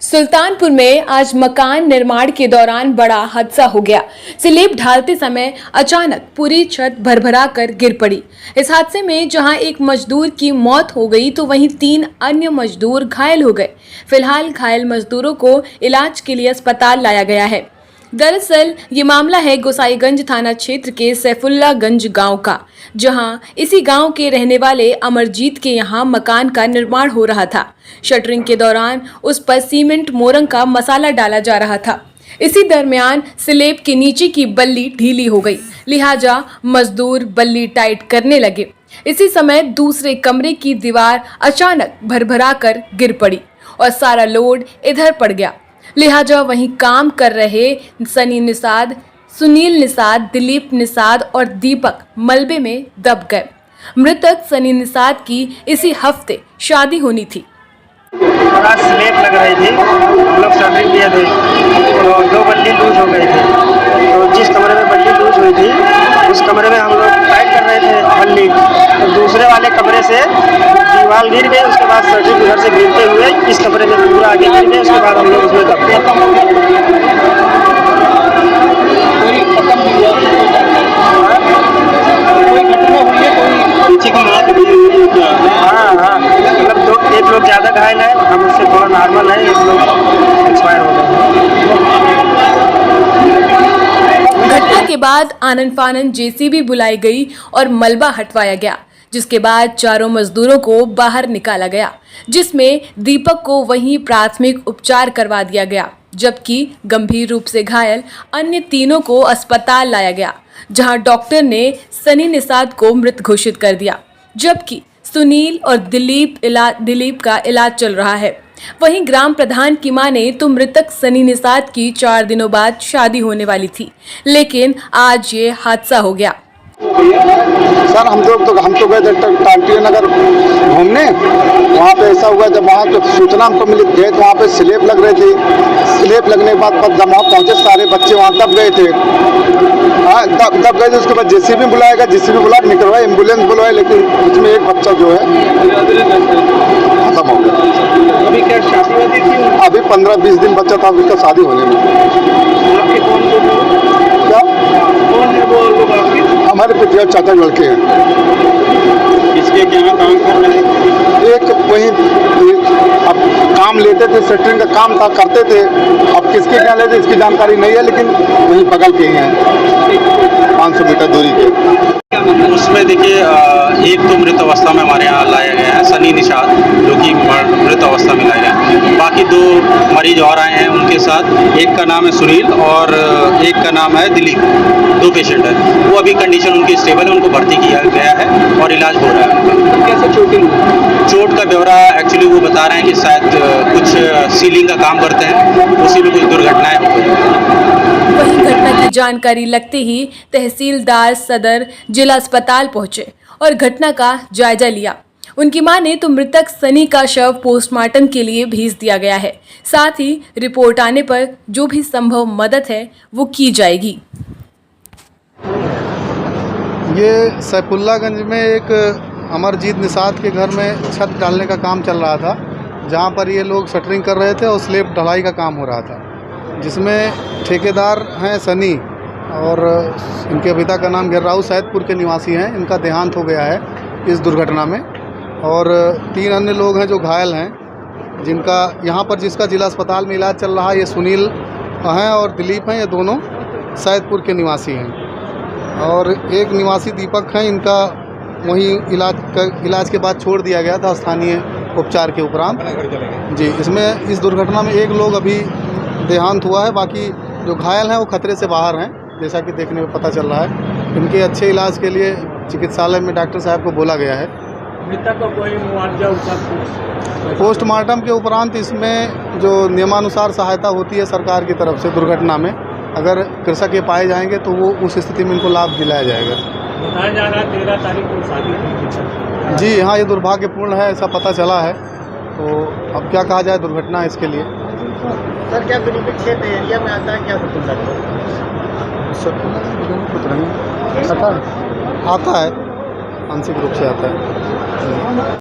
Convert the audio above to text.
सुल्तानपुर में आज मकान निर्माण के दौरान बड़ा हादसा हो गया। स्लैब ढालते समय अचानक पूरी छत भरभरा कर गिर पड़ी। इस हादसे में जहां एक मजदूर की मौत हो गई तो वहीं 3 अन्य मजदूर घायल हो गए। फिलहाल घायल मजदूरों को इलाज के लिए अस्पताल लाया गया है। दरअसल ये मामला है गोसाईगंज थाना क्षेत्र के सैफुल्लागंज गांव का, जहां इसी गांव के रहने वाले अमरजीत के यहां मकान का निर्माण हो रहा था। शटरिंग के दौरान उस पर सीमेंट मोरंग का मसाला डाला जा रहा था। इसी दरमियान स्लैब के नीचे की बल्ली ढीली हो गई, लिहाजा मजदूर बल्ली टाइट करने लगे। इसी समय दूसरे कमरे की दीवार अचानक भरभरा कर गिर पड़ी और सारा लोड इधर पड़ गया। लिहाजा वहीं काम कर रहे सनी निषाद, सुनील निषाद, दिलीप निषाद और दीपक मलबे में दब गए। मृतक सनी निषाद की इसी हफ्ते शादी होनी थी। स्लैब लग रही थी, हम लोग शटरिंग किए थे तो 2 बल्ली लूज हो गई थी। तो जिस कमरे में बल्ली लूज हुई थी उस कमरे में हम लोग टाइट कर रहे थे बल्ली, तो दूसरे वाले कमरे से दीवार गिर गई। उसके बाद शटरिंग उधर से गिरते हुए इस कमरे में पूरा आगे गिर गए। उसके बाद हम लोग उसमें दब गए। हाँ, मतलब एक लोग ज़्यादा घायल है, हम उससे थोड़ा नॉर्मल है, एक लोग एक्सपायर हो गए। घटना के बाद आनन फानन जेसीबी बुलाई गई और मलबा हटवाया गया, जिसके बाद चारों मजदूरों को बाहर निकाला गया, जिसमें दीपक को वहीं प्राथमिक उपचार करवा दिया गया, जबकि गंभीर रूप से घायल अन्य तीनों को अस्पताल लाया गया, जहां डॉक्टर ने सनी निषाद को मृत घोषित कर दिया, जबकि सुनील और दिलीप का इलाज चल रहा है। वहीं ग्राम प्रधान की माने तो मृतक सनी निषाद की 4 दिनों बाद शादी होने वाली थी, लेकिन आज ये हादसा हो गया। सर हम तो गए थे टांटिया नगर घूमने। वहाँ पे ऐसा हुआ, जब वहाँ पे सूचना हमको मिली गए तो वहाँ पे स्लैब लग रही थी। स्लैब लगने के बाद जब वहाँ पहुँचे सारे बच्चे वहाँ दब गए थे। हाँ, दब गए थे। उसके बाद जेसीबी बुलाएगा, जेसीबी बुला के निकलवाए, एम्बुलेंस बुलवाए, लेकिन उसमें एक बच्चा जो है खत्म हो गया। अभी क्या शादी होती थी? अभी 15-20 दिन बच्चा था उसका शादी होने में। आपके कौन क्या कौन है वो लोग आपके? हमारे पिता चाचा लड़के हैं। किसके क्या काम कर रहे हैं? एक वही अब काम लेते थे, शटरिंग का काम था, करते थे। अब किसके क्या लेते इसकी जानकारी नहीं है, लेकिन वही बगल के ही हैं, 500 मीटर दूरी के। उसमें देखिए एक तो मृत अवस्था में हमारे यहाँ लाया गया है सनी निषाद, जो कि मृत अवस्था में लाया गया है। बाकी 2 मरीज और आए हैं उनके साथ, एक का नाम है सुनील और एक का नाम है दिलीप। 2 पेशेंट है, वो अभी कंडीशन उनकी स्टेबल है, उनको भर्ती किया गया है और इलाज हो रहा है उनका। कैसे चोट का ब्यौरा एक्चुअली वो बता रहे हैं कि शायद कुछ सीलिंग का काम करते हैं, उसी में कुछ दुर्घटनाएं हो गई। वहीं घटना की जानकारी लगते ही तहसीलदार सदर जिला अस्पताल पहुंचे और घटना का जायजा लिया। उनकी माने तो मृतक सनी का शव पोस्टमार्टम के लिए भेज दिया गया है। साथ ही रिपोर्ट आने पर जो भी संभव मदद है वो की जाएगी। ये सैफुल्लागंज में एक अमरजीत निषाद के घर में छत डालने का काम चल रहा था, जहाँ पर ये लोग शटरिंग कर रहे थे और स्लैब ढलाई का काम हो रहा था, जिसमें ठेकेदार हैं सनी और इनके पिता का नाम गिर्राऊ सैदपुर के निवासी हैं। इनका देहांत हो गया है इस दुर्घटना में, और 3 अन्य लोग हैं जो घायल हैं, जिनका यहाँ पर जिसका जिला अस्पताल में इलाज चल रहा है। ये सुनील हैं और दिलीप हैं, ये दोनों सैदपुर के निवासी हैं, और एक निवासी दीपक हैं, इनका वहीं इलाज के बाद छोड़ दिया गया था स्थानीय उपचार के उपरांत। जी, इसमें इस दुर्घटना में 1 लोग अभी देहांत हुआ है, बाकी जो घायल हैं वो खतरे से बाहर हैं, जैसा कि देखने में पता चल रहा है। इनके अच्छे इलाज के लिए चिकित्सालय में डॉक्टर साहब को बोला गया है। मृतक को कोई मुआवजा पोस्टमार्टम के उपरांत इसमें जो नियमानुसार सहायता होती है सरकार की तरफ से दुर्घटना में, अगर कृषक ये पाए जाएंगे तो वो उस स्थिति में इनको लाभ दिलाया जाएगा। बताया जा रहा है 13 तारीख को शादी हुई। जी हाँ, ये दुर्भाग्यपूर्ण है, ऐसा पता चला है। तो अब क्या कहा जाए दुर्घटना है इसके लिए। सर क्या बेनिफिट क्षेत्र एरिया में आता है क्या आता है, आंशिक रूप से आता है।